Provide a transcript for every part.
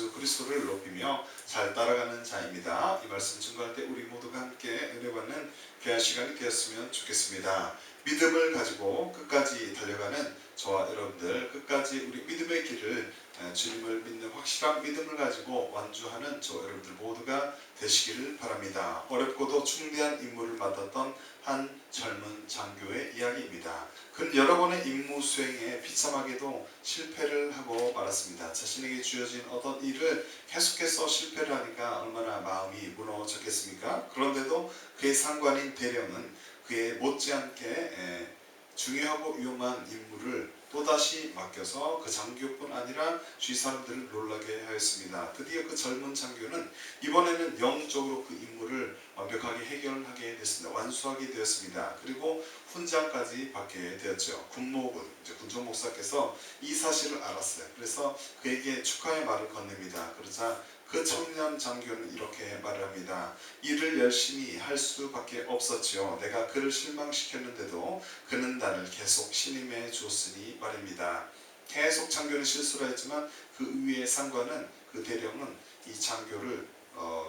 예수 그리스도를 높이며 잘 따라가는 자입니다. 이 말씀 증거할 때 우리 모두가 함께 은혜 받는 귀한 시간이 되었으면 좋겠습니다. 믿음을 가지고 끝까지 달려가는 저와 여러분들, 끝까지 우리 믿음의 길을 주님을 믿는 확실한 믿음을 가지고 완주하는 저 여러분들 모두가 되시기를 바랍니다. 어렵고도 중대한 임무를 맡았던 한 젊은 장교의 이야기입니다. 그는 여러 번의 임무 수행에 비참하게도 실패를 하고 말았습니다. 자신에게 주어진 어떤 일을 계속해서 실패를 하니까 얼마나 마음이 무너졌겠습니까? 그런데도 그의 상관인 대령은 그의 못지않게 중요하고 위험한 임무를 또다시 맡겨서 그 장교뿐 아니라 주위 사람들을 놀라게 하였습니다. 드디어 그 젊은 장교는 이번에는 영적으로 그 임무를 완벽하게 해결하게 됐습니다. 완수하게 되었습니다. 그리고 훈장까지 받게 되었죠. 군목은 군종 목사께서 이 사실을 알았어요. 그래서 그에게 축하의 말을 건넵니다. 그러자 그 청년 장교는 이렇게 말을 합니다. 일을 열심히 할 수밖에 없었지요. 내가 그를 실망시켰는데도 그는 나를 계속 신임해 주었으니 말입니다. 계속 장교는 실수를 했지만 그 위의 상관은, 그 대령은 이 장교를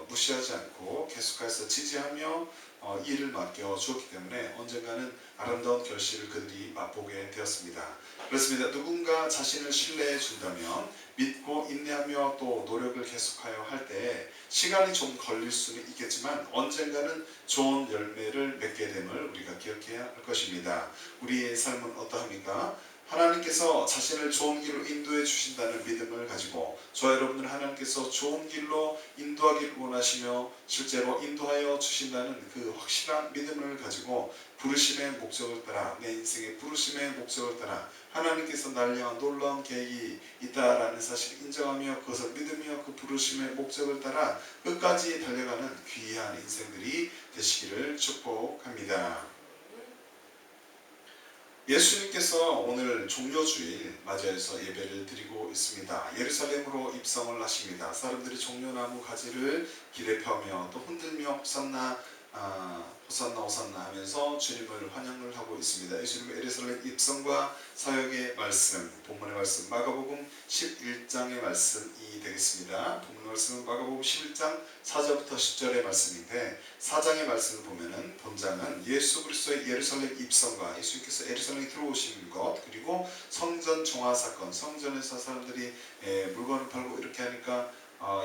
무시하지 않고 계속해서 지지하며 일을 맡겨 주었기 때문에 언젠가는 아름다운 결실을 그들이 맛보게 되었습니다. 그렇습니다. 누군가 자신을 신뢰해 준다면 믿고 인내하며 또 노력을 계속하여 할 때 시간이 좀 걸릴 수는 있겠지만 언젠가는 좋은 열매를 맺게 됨을 우리가 기억해야 할 것입니다. 우리의 삶은 어떠합니까? 하나님께서 자신을 좋은 길로 인도해 주신다는 믿음을 가지고 저와 여러분들 하나님께서 좋은 길로 인도하기를 원하시며 실제로 인도하여 주신다는 그 확실한 믿음을 가지고 부르심의 목적을 따라, 내 인생의 부르심의 목적을 따라 하나님께서 나를 향한 놀라운 계획이 있다라는 사실을 인정하며 그것을 믿으며 그 부르심의 목적을 따라 끝까지 달려가는 귀한 인생들이 되시기를 축복합니다. 예수님께서 오늘 종려주일 맞이해서 예배를 드리고 있습니다. 예루살렘으로 입성을 하십니다. 사람들이 종려나무 가지를 길에 펴며 또 흔들며 호산나 호산나 호산나 하면서 주님을 환영을 하고 있습니다. 예수님의 예루살렘 입성과 사역의 말씀, 본문의 말씀 마가복음 11장의 말씀이 되겠습니다. 본문 말씀은 마가복음 11장 4절부터 10절의 말씀인데 4장의 말씀을 보면은 본장은 예수 그리스도의 예루살렘 입성과 예수님께서 예루살렘에 들어오신 것, 그리고 성전 정화 사건, 성전에서 사람들이 물건을 팔고 이렇게 하니까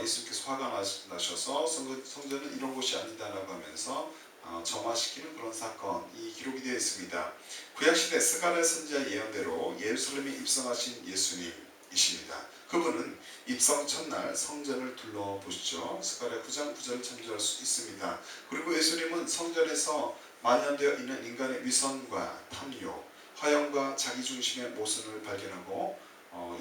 예수님께서 화가 나셔서 성전은 이런 곳이 아니다라고 하면서 정화시키는 그런 사건이 기록이 되어 있습니다. 구약시대 스가랴 선지자 예언대로 예루살렘에 입성하신 예수님이십니다. 그분은 입성 첫날 성전을 둘러보시죠. 스가랴 9장 9절을 참조할 수 있습니다. 그리고 예수님은 성전에서 만연되어 있는 인간의 위선과 탐욕, 허영과 자기중심의 모순을 발견하고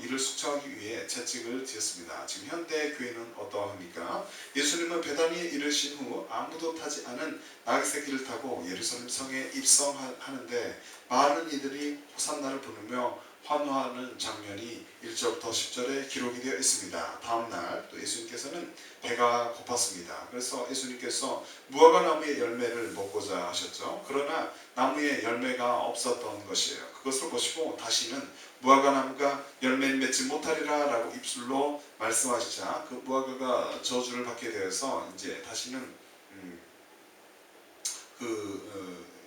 이를 숙청하기 위해 채찍을 지었습니다. 지금 현대 교회는 어떠합니까? 예수님은 베다니에 이르신 후 아무도 타지 않은 나귀새끼를 타고 예루살렘 성에 입성하는데 많은 이들이 호산나를 부르며 환호하는 장면이 1절부터 10절에 기록이 되어 있습니다. 다음날 또 예수님께서는 배가 고팠습니다. 그래서 예수님께서 무화과 나무의 열매를 먹고자 하셨죠. 그러나 나무에 열매가 없었던 것이에요. 그것을 보시고 다시는 무화과 나무가 열매를 맺지 못하리라 라고 입술로 말씀하시자 그 무화과가 저주를 받게 되어서 이제 다시는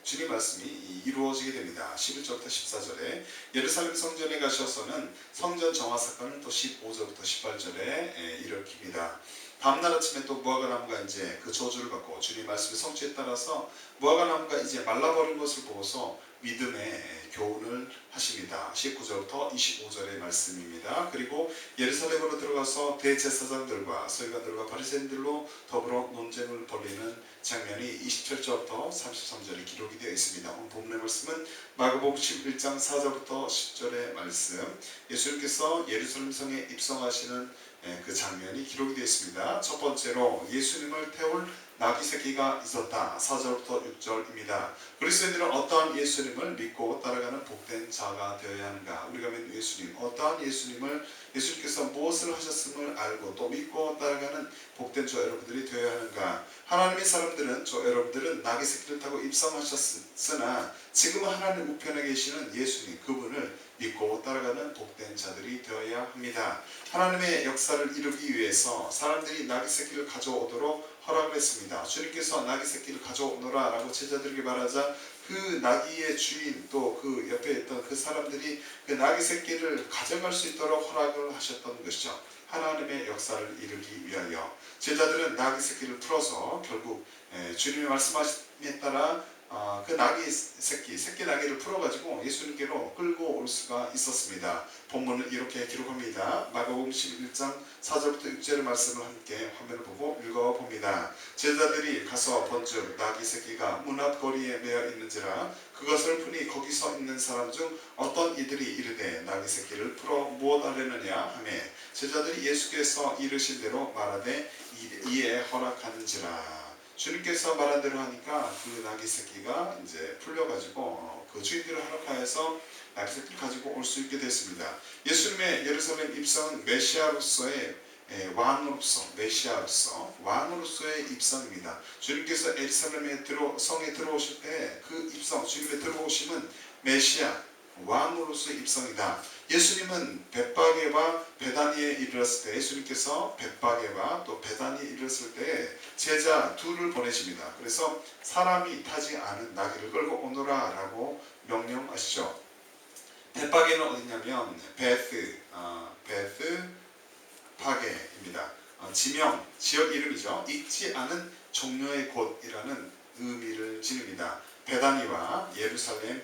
주님 말씀이 이루어지게 됩니다. 11절부터 14절에 예루살렘 성전에 가셔서는 성전 정화 사건을 또 15절부터 18절에 일으킵니다. 다음날 아침에 또 무화과 나무가 이제 그 저주를 받고 주님 말씀의 성취에 따라서 무화과 나무가 이제 말라버린 것을 보고서 믿음의 교훈을 하십니다. 19절부터 25절의 말씀입니다. 그리고 예루살렘으로 들어가서 대제사장들과 서기관들과 바리새인들로 더불어 논쟁을 벌이는 장면이 27절부터 33절에 기록이 되어 있습니다. 오늘 본문의 말씀은 마가복음 11장 4절부터 10절의 말씀, 예수님께서 예루살렘 성에 입성하시는 그 장면이 기록이 되어 있습니다. 첫 번째로 예수님을 태울 나귀 새끼가 있었다. 4절부터 6절입니다. 그리스도인들은 어떠한 예수님을 믿고 따라가는 복된 자가 되어야 하는가? 우리가 믿는 예수님, 어떠한 예수님께서 무엇을 하셨음을 알고 또 믿고 따라가는 복된 저 여러분들이 되어야 하는가? 하나님의 사람들은, 저 여러분들은 나귀 새끼를 타고 입성하셨으나 지금 하나님 우편에 계시는 예수님, 그분을 믿고 따라가는 복된 자들이 되어야 합니다. 하나님의 역사를 이루기 위해서 사람들이 나귀 새끼를 가져오도록 허락을 했습니다. 주님께서 나귀 새끼를 가져오너라 라고 제자들에게 말하자 그 나귀의 주인 또 그 옆에 있던 그 사람들이 그 나귀 새끼를 가져갈 수 있도록 허락을 하셨던 것이죠. 하나님의 역사를 이루기 위하여 제자들은 나귀 새끼를 풀어서 결국 주님의 말씀하심에 따라 그 나귀 새끼 나귀를 풀어가지고 예수님께로 끌고 올 수가 있었습니다. 본문은 이렇게 기록합니다. 마가복음 11장 4절부터 6절의 말씀을 함께 화면을 보고 읽어봅니다. 제자들이 가서 본즉 나귀 새끼가 문 앞 거리에 매어 있는지라 그것을 보니 거기서 있는 사람 중 어떤 이들이 이르되 나귀 새끼를 풀어 무엇하려느냐 하매 제자들이 예수께서 이르신 대로 말하되 이에 허락하는지라. 주님께서 말한 대로 하니까 그 나귀 새끼가 이제 풀려가지고 그 주인들을 허락하여서 나귀 새끼를 가지고 올 수 있게 됐습니다. 예수님의 예루살렘 입성은 메시아로서의 왕으로서의 입성입니다. 주님께서 예루살렘에 성에 들어오실 때 그 입성, 주님의 들어오심은 메시아 왕으로서의 입성이다. 예수님은 벳바게와 베다니에 이르렀을 때 예수님께서 벳바게와 또 베다니에 이르렀을 때 제자 둘을 보내십니다. 그래서 사람이 타지 않은 나귀를 끌고 오너라 라고 명령하시죠. 벳바게는 어디냐면 베스파게입니다. 지역 이름이죠. 익지 않은 종려의 곳이라는 의미를 지닙니다. 베다니와 예루살렘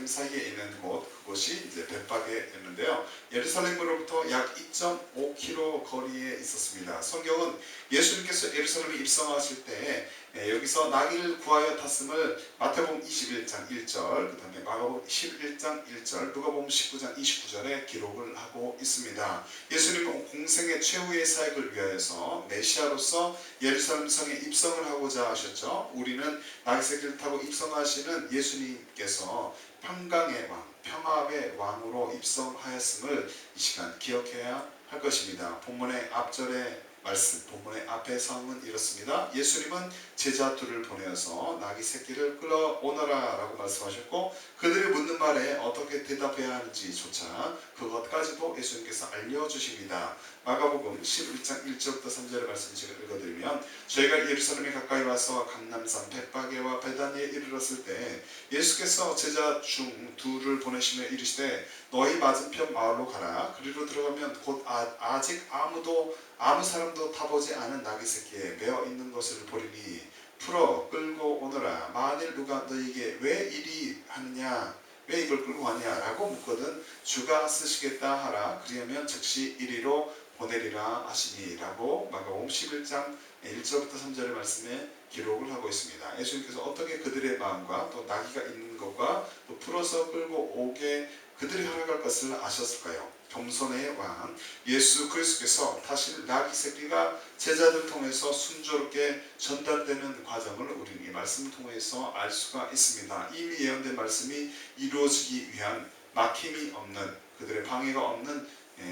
사이에 있는 곳, 그곳이 이제 벳바게였는데요. 예루살렘으로부터 약 2.5km 거리에 있었습니다. 성경은 예수님께서 예루살렘에 입성하실 때 여기서 나귀를 구하여 탔음을 마태복음 21장 1절, 그 다음에 마가복음 11장 1절, 누가복음 19장 29절에 기록을 하고 있습니다. 예수님은 공생의 최후의 사역을 위하여서 메시아로서 예루살렘 성에 입성을 하고자 하셨죠. 우리는 나귀 새끼를 타고 입성하시는 예수님께서 평강의 왕, 평화의 왕으로 입성하였음을 이 시간 기억해야 할 것입니다. 본문의 앞절의 말씀, 본문의 앞의 상은 이렇습니다. 예수님은 제자 둘을 보내어서 나귀 새끼를 끌어오너라 라고 말씀하셨고 그들이 묻는 말에 어떻게 대답해야 하는지조차 그것까지도 예수님께서 알려주십니다. 마가복음 11장 1절부터 3절의 말씀 제가 읽어드리면 저희가 예루살렘에 가까이 와서 강남산 벳바게와 베다니에 이르렀을 때 예수께서 제자 중 둘을 보내시며 이르시되 너희 맞은편 마을로 가라. 그리로 들어가면 곧 아직 아무 사람도 타보지 않은 나귀 새끼에 매어 있는 것을 보리니 풀어 끌고 오너라. 만일 누가 너희에게 왜 이리 하느냐 왜 이걸 끌고 왔냐 라고 묻거든 주가 쓰시겠다 하라. 그리하면 즉시 이리로 보내리라 하시니 라고 마가복음 11장 1절부터 3절의 말씀에 기록을 하고 있습니다. 예수님께서 어떻게 그들의 마음과 또 나귀가 있는 것과 또 풀어서 끌고 오게 그들이 허락할 것을 아셨을까요? 겸손의 왕 예수 그리스도께서 다시 나귀 새끼가 제자들 통해서 순조롭게 전달되는 과정을 우리는 이 말씀을 통해서 알 수가 있습니다. 이미 예언된 말씀이 이루어지기 위한 막힘이 없는 그들의 방해가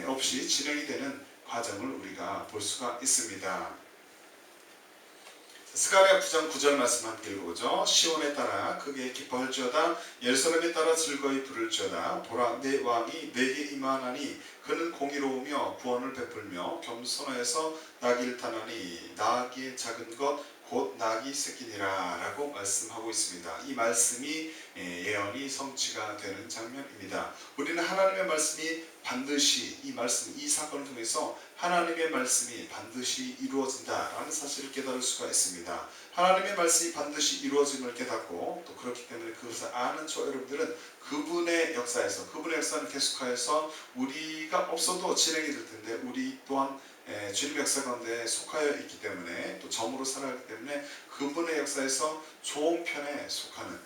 없이 진행이 되는 과정을 우리가 볼 수가 있습니다. 스가랴 9장 9절 말씀 함께 읽어보죠. 시온에 따라 크게 기뻐할지어다 예루살렘에 따라 즐거이 부를지어다 보라 내 왕이 내게 임하나니 그는 공의로우며 구원을 베풀며 겸손하여서 나귀를 타나니 나귀의 작은 것 곧 나귀 새끼니라 라고 말씀하고 있습니다. 이 말씀이 예언이 성취가 되는 장면입니다. 우리는 하나님의 말씀이 반드시 이 사건을 통해서 하나님의 말씀이 반드시 이루어진다라는 사실을 깨달을 수가 있습니다. 하나님의 말씀이 반드시 이루어짐을 깨닫고 또 그렇기 때문에 그것을 아는 저 여러분들은 그분의 역사는 계속하여서 우리가 없어도 진행이 될 텐데 우리 또한 주님의 역사 가운데 속하여 있기 때문에 또 점으로 살아가기 때문에 그분의 역사에서 좋은 편에 속하는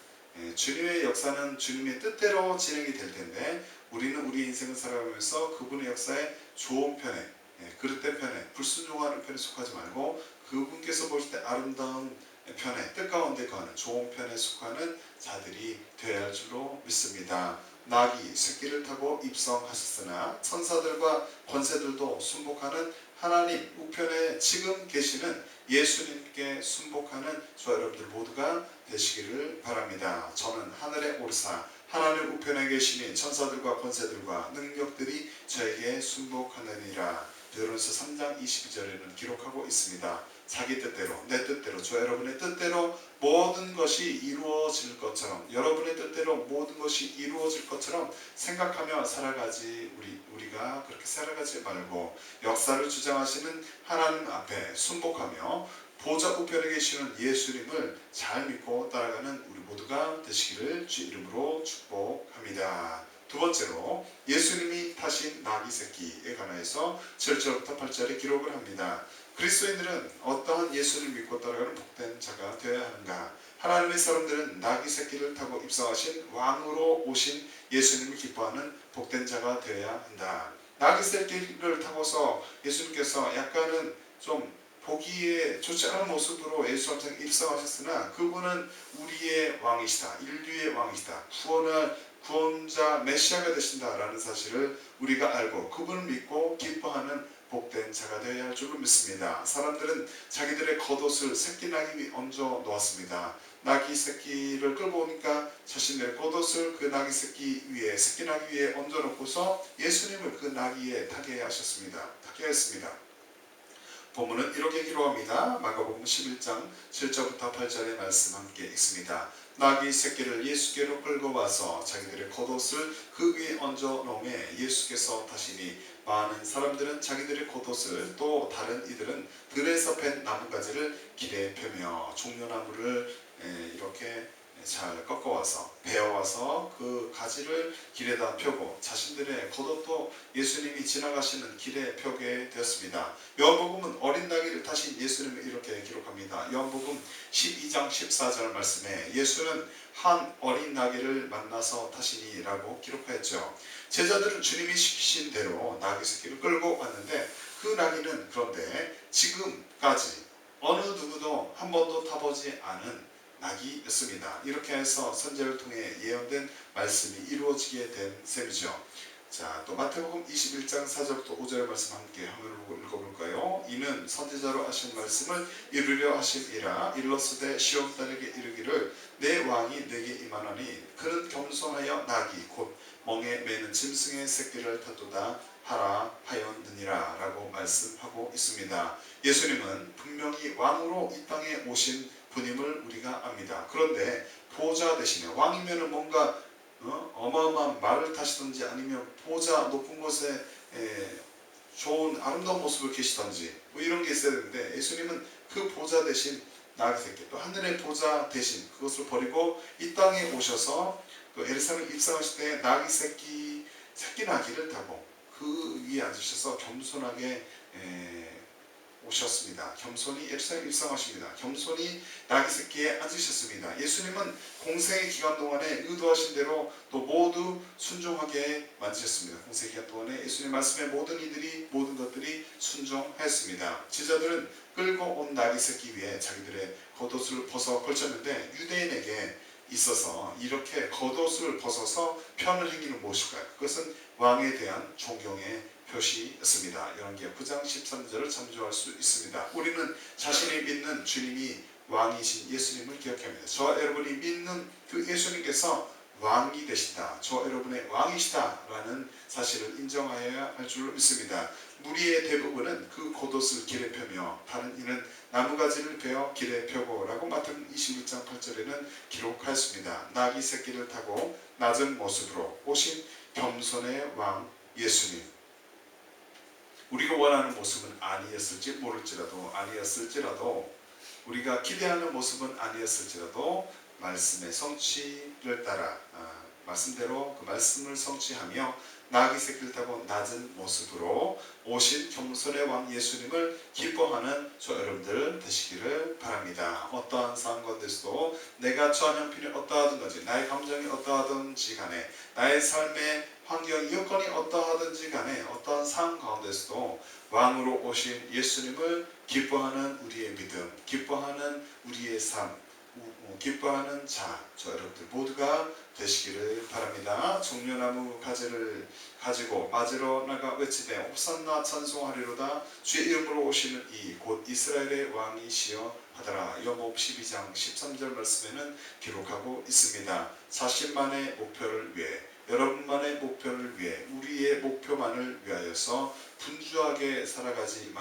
주님의 역사는 주님의 뜻대로 진행이 될 텐데 우리는 우리 인생을 살아가면서 그분의 역사에 좋은 편에 그릇된 편에 불순종하는 편에 속하지 말고 그분께서 보실 때 아름다운 편에 뜻 가운데 거하는 좋은 편에 속하는 자들이 되어야 할 줄로 믿습니다. 나귀 새끼를 타고 입성하셨으나 천사들과 권세들도 순복하는 하나님 우편에 지금 계시는 예수님께 순복하는 저 여러분들 모두가 되시기를 바랍니다. 저는 하늘에 오르사 하나님 우편에 계시니 천사들과 권세들과 능력들이 저에게 순복하느니라. 베드로전서 3장 22절에는 기록하고 있습니다. 자기 뜻대로, 내 뜻대로, 저 여러분의 뜻대로 모든 것이 이루어질 것처럼, 여러분의 뜻대로 모든 것이 이루어질 것처럼 생각하며 살아가지, 우리가 그렇게 살아가지 말고 역사를 주장하시는 하나님 앞에 순복하며 보좌 우편에 계시는 예수님을 잘 믿고 따라가는 우리 모두가 되시기를 주 이름으로 축복합니다. 두 번째로 예수님이 타신 나귀 새끼에 관하여서 7절부터 8절에 기록을 합니다. 그리스도인들은 어떠한 예수를 믿고 따라가는 복된 자가 되어야 하는가? 하나님의 사람들은 나귀 새끼를 타고 입성하신 왕으로 오신 예수님을 기뻐하는 복된 자가 되어야 한다. 나귀 새끼를 타고서 예수님께서 약간은 좀 보기에 좋지 않은 모습으로 예수 앞에 입성하셨으나 그분은 우리의 왕이시다. 인류의 왕이시다. 구원자 메시아가 되신다라는 사실을 우리가 알고 그분을 믿고 기뻐하는 복된 자가 되어야 할 줄로 믿습니다. 사람들은 자기들의 겉옷을 새끼 나귀 위에 얹어 놓았습니다. 나귀 새끼를 끌고 오니까 자신들의 겉옷을 그 나귀 새끼 위에, 새끼 나귀 위에 얹어 놓고서 예수님을 그 나귀에 타게 하셨습니다. 타게 했습니다. 본문은 이렇게 기록합니다. 마가복음 11장 7절부터 8절의 말씀 함께 읽습니다. 나귀 새끼를 예수께로 끌고 와서 자기들의 겉옷을 그 위에 얹어 놓음에 예수께서 타시니 많은 사람들은 자기들의 겉옷을 또 다른 이들은 들에서 팬 나뭇가지를 길에 펴며 종려나무를 이렇게 잘 꺾어와서 베어와서 그 가지를 길에다 펴고 자신들의 겉옷도 예수님이 지나가시는 길에 펴게 되었습니다. 요한복음은 어린 나귀를 타신 예수님을 이렇게 기록합니다. 요한복음 12장 14절 말씀에 예수는 한 어린 나귀를 만나서 타시니 라고 기록하였죠. 제자들은 주님이 시키신 대로 나귀 새끼를 끌고 왔는데 그 나귀는 그런데 지금까지 어느 누구도 한 번도 타보지 않은 나귀였습니다. 이렇게 해서 선지자를 통해 예언된 말씀이 이루어지게 된 셈이죠. 자, 또 마태복음 21장 4절부터 5절의 말씀 함께 화면을 보고 읽어볼까요? 이는 선지자로 하신 말씀을 이루려 하심이라. 일러스되 시온딸에게 이르기를 내 왕이 내게 임하노니 그는 겸손하여 나귀 곧 멍에 매는 짐승의 새끼를 타도다 하라 하였느니라 라고 말씀하고 있습니다. 예수님은 분명히 왕으로 이 땅에 오신 분임을 우리가 압니다. 그런데 보좌 대신에 왕이면 뭔가 어마어마한 말을 타시든지 아니면 보좌 높은 곳에 좋은 아름다운 모습을 계시든지 뭐 이런 게 있어야 되는데 예수님은 그 보좌 대신 나귀 새끼 또 하늘의 보좌 대신 그것을 버리고 이 땅에 오셔서 그 예루살렘 입성하실 때 나귀 새끼 나귀를 타고 그 위에 앉으셔서 겸손하게 오셨습니다. 겸손히 예루살렘 입성하십니다. 겸손히 나귀 새끼에 앉으셨습니다. 예수님은 공생의 기간 동안에 의도하신 대로 또 모두 순종하게 만드셨습니다. 공생의 기간 동안에 예수님 말씀에 모든 것들이 순종했습니다. 제자들은 끌고 온 나귀 새끼 위에 자기들의 겉옷을 벗어 걸쳤는데 유대인에게 있어서 이렇게 겉옷을 벗어서 편을 행위는 무엇일까요? 그것은 왕에 대한 존경의 표시였습니다. 열왕기하 9장 13절을 참조할 수 있습니다. 우리는 자신이 믿는 주님이 왕이신 예수님을 기억해야 합니다. 저와 여러분이 믿는 그 예수님께서 왕이 되신다. 저와 여러분의 왕이시다 라는 사실을 인정하여야 할 줄로 믿습니다. 무리의 대부분은 그 겉옷을 길에 펴며 다른 이는 나무가지를 베어 길에 펴고 라고 마태복음 21장 8절에는 기록하였습니다. 나귀 새끼를 타고 낮은 모습으로 오신 겸손의 왕 예수님, 우리가 원하는 모습은 아니었을지 아니었을지라도 우리가 기대하는 모습은 아니었을지라도 말씀의 성취를 따라 말씀대로 그 말씀을 성취하며 나귀 새끼를 타고 낮은 모습으로 오신 겸손의 왕 예수님을 기뻐하는 저 여러분들 되시기를 바랍니다. 어떠한 상황 가운데서도 내가 처한 형편이 어떠하든지 나의 감정이 어떠하든지 간에 나의 삶의 환경, 여건이 어떠하든지 간에 어떠한 상황 가운데서도 왕으로 오신 예수님을 기뻐하는 우리의 믿음, 기뻐하는 우리의 삶, 기뻐하는 자, 저 여러분들 모두가 되시기를 바랍니다. 종려나무 가지를 가지고 맞으러 나가 외치되 호산나 찬송하리로다. 주의 이름으로 오시는 이 곧 이스라엘의 왕이시여 하더라. 욥 12장 13절 말씀에는 기록하고 있습니다. 자신만의 목표를 위해, 여러분만의 목표를 위해, 우리의 목표만을 위하여서 분주하게 살아가지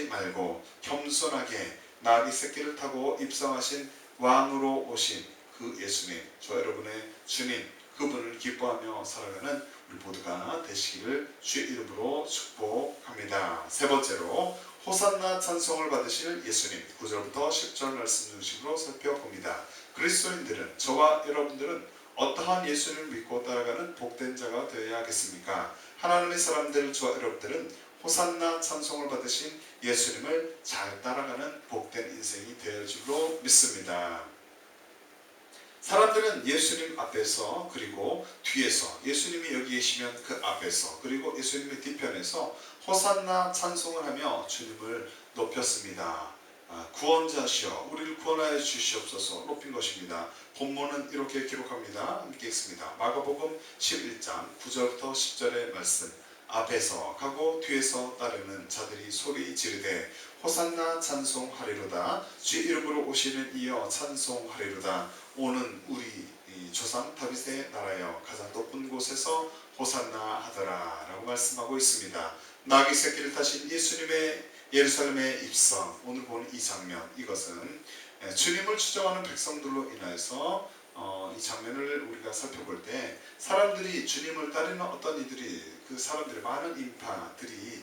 말고 겸손하게 나귀 새끼를 타고 입성하신 왕으로 오신 그 예수님, 저 여러분의 주님, 그분을 기뻐하며 살아가는 우리 모두가 되시기를 주의 이름으로 축복합니다. 세 번째로 호산나 찬송을 받으실 예수님, 9절부터 10절 말씀 중심으로 살펴봅니다. 그리스도인들은, 저와 여러분들은 어떠한 예수님을 믿고 따라가는 복된 자가 되어야 하겠습니까? 하나님의 사람들, 저와 여러분들은 호산나 찬송을 받으신 예수님을 잘 따라가는 복된 인생이 되어야 할 줄로 믿습니다. 사람들은 예수님 앞에서 그리고 뒤에서, 예수님이 여기 계시면 그 앞에서 그리고 예수님의 뒤편에서 호산나 찬송을 하며 주님을 높였습니다. 구원자시여 우리를 구원하여 주시옵소서 높인 것입니다. 본문은 이렇게 기록합니다. 함께 읽습니다. 마가복음 11장 9절부터 10절의 말씀. 앞에서 가고 뒤에서 따르는 자들이 소리 지르되 호산나 찬송하리로다. 주 이름으로 오시는 이여 찬송하리로다. 오는 우리 조상 다윗의 나라여 가장 높은 곳에서 호산나 하더라 라고 말씀하고 있습니다. 나귀 새끼를 타신 예수님의 예루살렘의 입성, 오늘 보는 이 장면, 이것은 주님을 추종하는 백성들로 인하여서 이 장면을 우리가 살펴볼 때 사람들이 주님을 따르는 어떤 이들이, 그 사람들의 많은 인파들이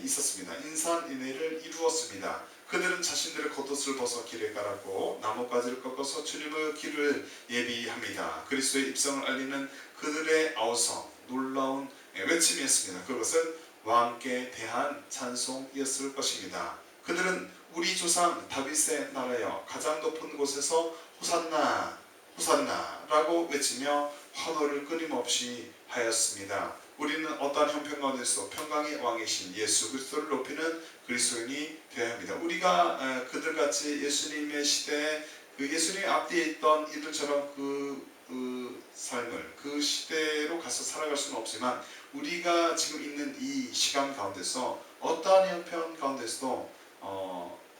있었습니다. 인산인해를 이루었습니다. 그들은 자신들의 겉옷을 벗어 길에 깔았고 나뭇가지를 꺾어서 주님의 길을 예비합니다. 그리스도의 입성을 알리는 그들의 아우성, 놀라운 외침이었습니다. 그것은 왕께 대한 찬송이었을 것입니다. 그들은 우리 조상 다윗의 나라여 가장 높은 곳에서 호산나 호산나 라고 외치며 환호를 끊임없이 하였습니다. 우리는 어떠한 형편 가운데서 평강의 왕이신 예수 그리스도를 높이는 그리스도인이 되어야 합니다. 우리가 그들같이 예수님의 시대에 그 예수님 앞뒤에 있던 이들처럼 그 삶을 그 시대로 가서 살아갈 수는 없지만 우리가 지금 있는 이 시간 가운데서 어떠한 형편 가운데서도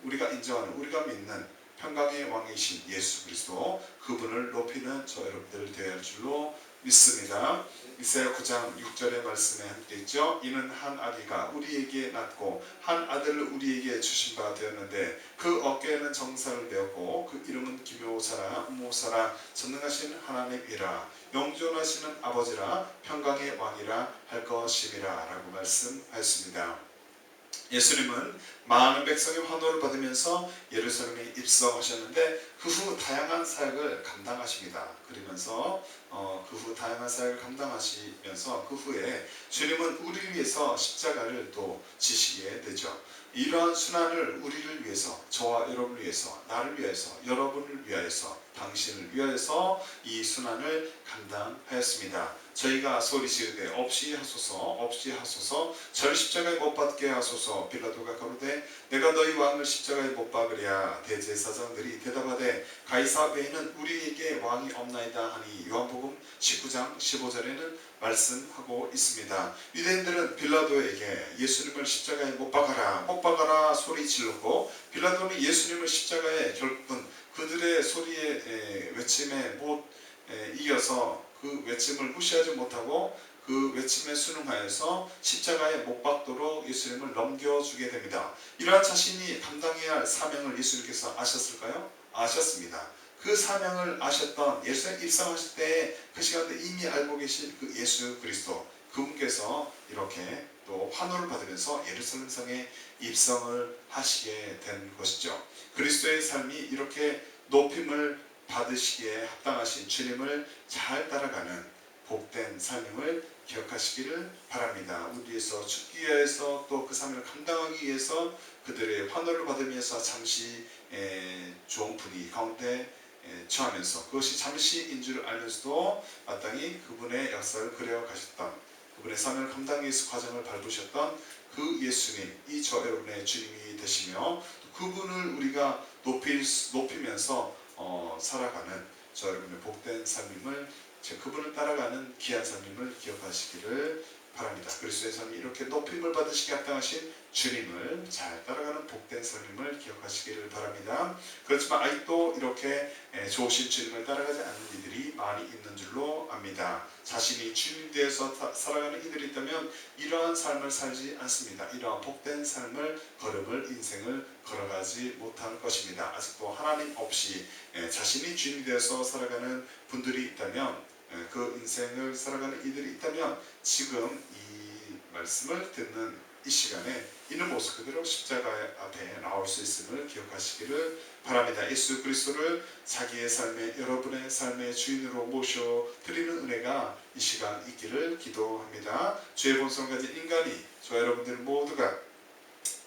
우리가 인정하는, 우리가 믿는 평강의 왕이신 예수 그리스도, 그분을 높이는 저 여러분들 되어야 할 줄로 믿습니다. 이사야 9장 6절의 말씀에 함께 있죠. 이는 한 아기가 우리에게 낳고 한 아들을 우리에게 주신 바 되었는데 그 어깨에는 정사를 메었고 그 이름은 기묘사라 우모사라 전능하신 하나님이라 영존하시는 아버지라 평강의 왕이라 할 것임이라 라고 말씀하였습니다. 예수님은 많은 백성의 환호를 받으면서 예루살렘에 입성하셨는데 그 후 다양한 사역을 감당하십니다. 그러면서 그 후 다양한 사역을 감당하시면서 그 후에 주님은 우리를 위해서 십자가를 또 지시게 되죠. 이러한 순환을 우리를 위해서, 저와 여러분을 위해서, 나를 위해서, 여러분을 위하여서, 당신을 위하여서 이 순환을 감당하였습니다. 저희가 소리 지르되 없이 하소서 저를 십자가에 못 박게 하소서. 빌라도가 가로되 내가 너희 왕을 십자가에 못 박으랴. 대제사장들이 대답하되 가이사 외에는 우리에게 왕이 없나이다 하니 요한복음 19장 15절에는 말씀하고 있습니다. 유대인들은 빌라도에게 예수님을 십자가에 못 박아라 소리 질렀고 빌라도는 예수님을 십자가에 결국은 그들의 소리의 외침에 못 이겨서 그 외침을 무시하지 못하고 그 외침에 순응하여서 십자가에 못 박도록 예수님을 넘겨주게 됩니다. 이러한 자신이 감당해야 할 사명을 예수님께서 아셨을까요? 아셨습니다. 그 사명을 아셨던 예수님 입성하실 때 그 시간에 이미 알고 계신 그 예수 그리스도, 그분께서 이렇게 또 환호를 받으면서 예루살렘 성에 입성을 하시게 된 것이죠. 그리스도의 삶이 이렇게 높임을 받으시기에 합당하신 주님을 잘 따라가는 복된 삶임을 기억하시기를 바랍니다. 우리 위해서 죽기 위해서 또 그 삶을 감당하기 위해서 그들의 환호를 받으면서 잠시 좋은 분위기 가운데 처하면서 그것이 잠시인 줄 알면서도 마땅히 그분의 역사를 그려 가셨던, 그분의 삶을 감당하기 위해서 과정을 밟으셨던 그 예수님, 이 저 여러분의 주님이 되시며 그분을 우리가 높이면서 살아가는 저 여러분의 복된 삶임을, 그분을 따라가는 귀한 삶임을 기억하시기를 바랍니다. 그리스도의 삶이 이렇게 높임을 받으시게 합당하신 주님을 잘 따라가는 복된 삶임을 기억하시기를 바랍니다. 그렇지만 아직도 이렇게 좋으신 주님을 따라가지 않는 이들이 많이 있는 줄로 압니다. 자신이 주님 뒤에서 살아가는 이들이 있다면 이러한 삶을 살지 않습니다. 이러한 복된 삶을 인생을 걸어가지 못할 것입니다. 아직도 하나님 없이 자신이 주님 뒤에서 살아가는 분들이 있다면, 그 인생을 살아가는 이들이 있다면 지금 이 말씀을 듣는 이 시간에 있는 모습 그대로 십자가 앞에 나올 수 있음을 기억하시기를 바랍니다. 예수 그리스도를 자기의 삶에, 여러분의 삶의 주인으로 모셔드리는 은혜가 이 시간 있기를 기도합니다. 죄의 본성을 가진 인간이, 저 여러분들 모두가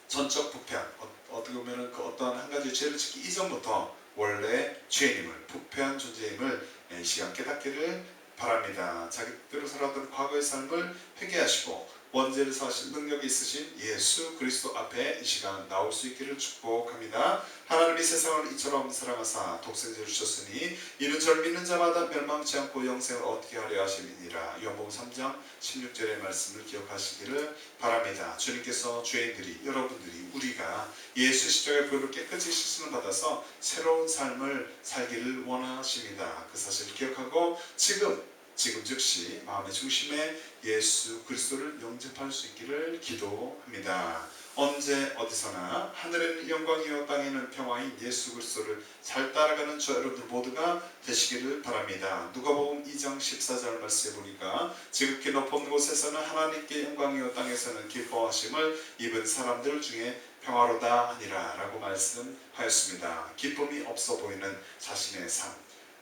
전적 부패한, 어떻게 보면 그 어떤 한 가지 죄를 짓기 이전부터 원래 죄인임을, 부패한 존재임을 이 시간 깨닫기를 바랍니다. 자기들로 살았던 과거의 삶을 회개하시고 원죄를 사하실 능력이 있으신 예수 그리스도 앞에 이 시간 나올 수 있기를 축복합니다. 하나님이 세상을 이처럼 사랑하사 독생자를 주셨으니 이는 저를 믿는 자마다 멸망치 않고 영생을 얻게 하려 하심이니라. 요한복음 3장 16절의 말씀을 기억하시기를 바랍니다. 주님께서 죄인들이, 여러분들이, 우리가 예수 십자가의 보혈로 깨끗이 씻음을 받아서 새로운 삶을 살기를 원하십니다. 그 사실을 기억하고 지금 즉시 마음의 중심에 예수 그리스도를 영접할 수 있기를 기도합니다. 언제 어디서나 하늘에는 영광이요 땅에는 평화인 예수 그리스도를 잘 따라가는 저 여러분들 모두가 되시기를 바랍니다. 누가복음 2장 14절 말씀에 보니까 지극히 높은 곳에서는 하나님께 영광이요 땅에서는 기뻐하심을 입은 사람들 중에 평화로다 하니라 라고 말씀하였습니다. 기쁨이 없어 보이는 자신의 삶,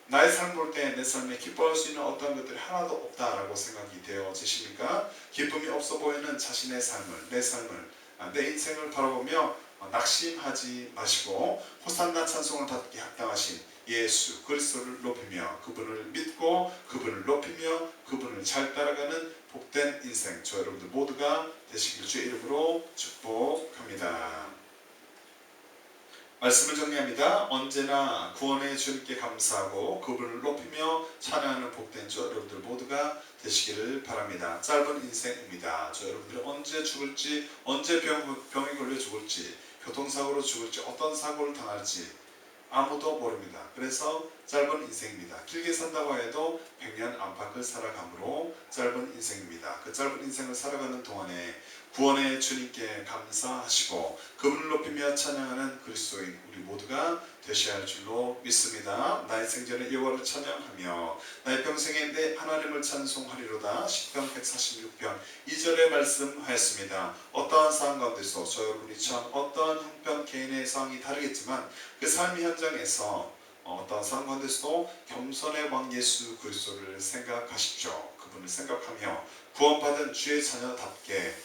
나의 삶을 볼 때 내 삶에 기뻐할 수 있는 어떤 것들이 하나도 없다라고 생각이 되어지십니까? 기쁨이 없어 보이는 자신의 삶을, 내 인생을 바라보며 낙심하지 마시고 호산나 찬송을 받기 합당하신 예수 그리스도를 높이며 그분을 믿고 그분을 높이며 그분을 잘 따라가는 복된 인생, 저 여러분들 모두가 되시길 주의 이름으로 축복합니다. 말씀을 정리합니다. 언제나 구원의 주님께 감사하고 그분을 높이며 찬양하는 복된 저 여러분들 모두가 되시기를 바랍니다. 짧은 인생입니다. 저 여러분들이 언제 죽을지, 언제 병에 걸려 죽을지, 교통사고로 죽을지, 어떤 사고를 당할지 아무도 모릅니다. 그래서 짧은 인생입니다. 길게 산다고 해도 100년 안팎을 살아가므로 짧은 인생입니다. 그 짧은 인생을 살아가는 동안에 구원의 주님께 감사하시고 그분을 높이며 찬양하는 그리스도인 우리 모두가 되셔야 할 줄로 믿습니다. 나의 생전에 여호와를 찬양하며 나의 평생에 내 하나님을 찬송하리로다. 시편 146편 2절에 말씀하였습니다. 어떠한 상황 가운데서 저 여러분이 처한 어떠한 형편 개인의 상황이 다르겠지만 그 삶의 현장에서 어떠한 상황 가운데서도 겸손의 왕 예수 그리스도를 생각하십시오. 그분을 생각하며 구원받은 주의 자녀답게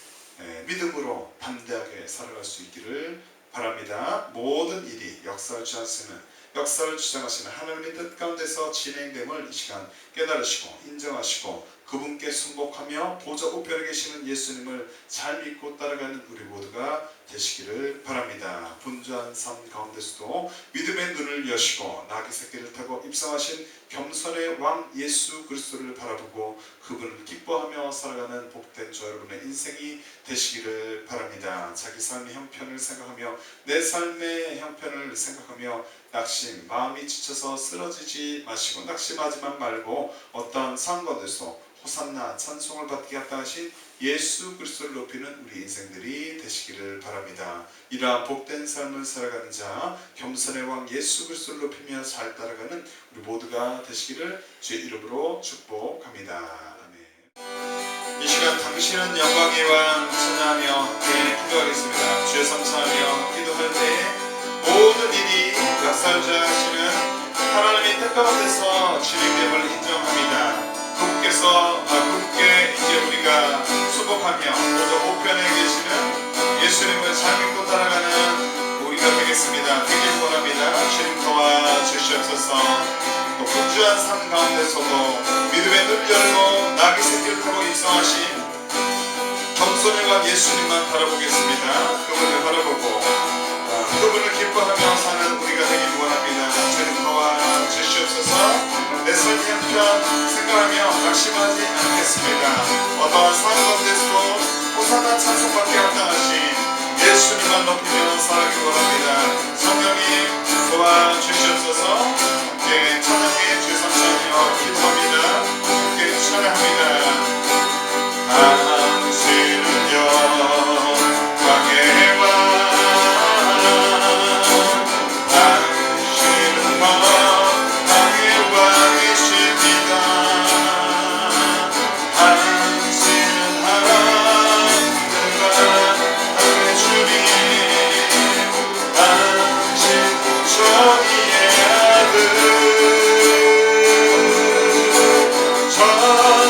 믿음으로 담대하게 살아갈 수 있기를 바랍니다. 모든 일이 역사를 주장하시는 하나님의 뜻 가운데서 진행됨을 이 시간 깨달으시고 인정하시고 그분께 순복하며 보좌 우편에 계시는 예수님을 잘 믿고 따라가는 우리 모두가 되시기를 바랍니다. 분주한 삶 가운데서도 믿음의 눈을 여시고 나귀 새끼를 타고 입성하신 겸손의 왕 예수 그리스도를 바라보고 그분을 기뻐하며 살아가는 복된 저 여러분의 인생이 되시기를 바랍니다. 자기 삶의 형편을 생각하며 내 삶의 형편을 생각하며 마음이 지쳐서 쓰러지지 마시고 낙심하지만 말고 어떠한 상황 가운데서 호산나 찬송을 받게 합당하신 예수 그리스도를 높이는 우리 인생들이 되시기를 바랍니다. 이러한 복된 삶을 살아가는 자 겸손의 왕 예수 그리스도를 높이며 잘 따라가는 우리 모두가 되시기를 주의 이름으로 축복합니다. 아멘. 이 시간 당신은 영광의 왕 찬양하며 함께 기도하겠습니다. 주의 감사하며 기도할 때 모든 일이 역사를 주장하시는 하나님의 뜻 가운데서 주님됨을 인정합니다. 그분께 이제 우리가 수복하며 모두 우편에 계시는 예수님을 잘 믿고 따라가는 우리가 되겠습니다. 되길 원합니다. 주님 도와주시옵소서. 또 분주한 삶 가운데서도 믿음의 눈을 열고 나귀 새끼를 타고 입성하신 겸손의 왕 예수님만 바라보겠습니다. 그분을 바라보고 그분을 기뻐하며 사는 우리가 편 생각하며 낙심하지 않겠습니다. 어떠한 삶 가운데서도 호산나 찬송받기 합당하신 예수님만 높이며 살아가기 원합니다. 성령님 도와주시옵소서. 함께 찬양의 주성찬이여 기도합니다. 함께 찬양합니다. 당신은요 광해와 당신은 광해와 계십니다. 당신은 하나님과 하늘의 주님, 당신 정의의 아들, 천사가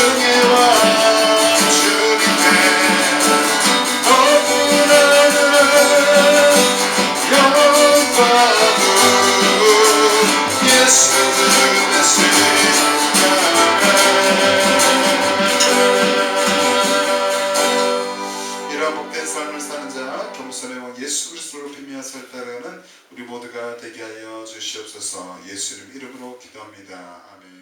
주께와 주님께 삶을 사는 자 겸손의 왕 예수 그리스도를 높이며 살따라가는 우리 모두가 되게 하여 주시옵소서. 예수님 이름으로 기도합니다. 아멘.